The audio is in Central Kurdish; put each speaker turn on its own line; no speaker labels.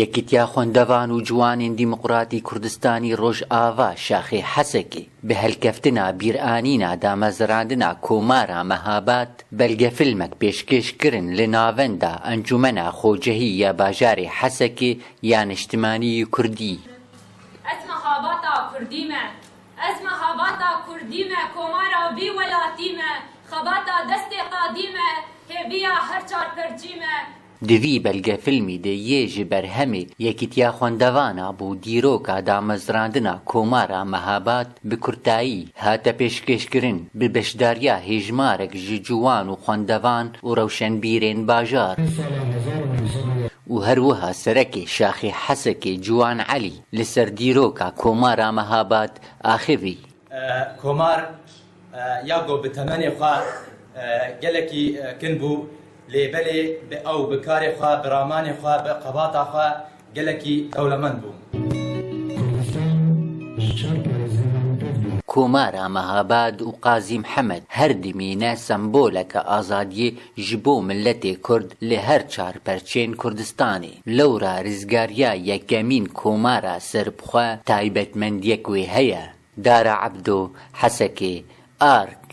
یەکیتیا خوێندەڤان و جوانین دیموقراتی کوردستانی ڕۆژئاوا شاخی حەسەکێ بە هەلکەفتنا بیرئانینا دامەزراندنا کۆمارا مەهاباد بەلگە فیلمێک پێشکەشکردن لە ناوەندا ئەنجومەنا خۆجەهی یا باژارێ حەسەکێ یان نیشتیمانی کوردی.
ئەس مەهاباتا کوردیمە، ئەس مەهاباتا کوردیمە، کۆمارا وی وەلاتیمە، خەباتا دەستێ قادیمە، هێبیە هەر چار پەرچیمە.
دوی بەلگە فیلمی دە یێژی بەرهەمێ یەکیتیا خوێندەڤانە بوو دیرۆکا دامەزراندنا کۆمارا مەهاباد بە کورتایی هاتە پێشکەشکردن بە بەشداریە هێژمارێک ژ جوان و خوێندەڤان و ڕەوشەنبیرێن باژار و هەروەها سەرەکێ شاخی حەسەکێ جوان عەلی لەسەر دیرۆکا کۆمارا مەهاباد ئاخیڤی.
کۆمار یاگۆ بە تەمەنێ خوا گەلێکی کن بوو لێبەلێ ئەو بکارێ خوا بڕامانێ خوا بە قەباتا خوا گەلێکی دەوڵەمەند بوو.
کۆمارا مەهاباد و قازی محەمەد هەردمینە سەمبۆلەکە ئازادیێ ji بۆ ملەتێ کورد لە هەر چار پەرچێن کوردستانێ لەورا ڕزگاریە یەکەمین کۆمارا سەربخوا تایبەتمەندیەک وێ هەیە. دارە عەبدۆ حەسەکێ ئارک.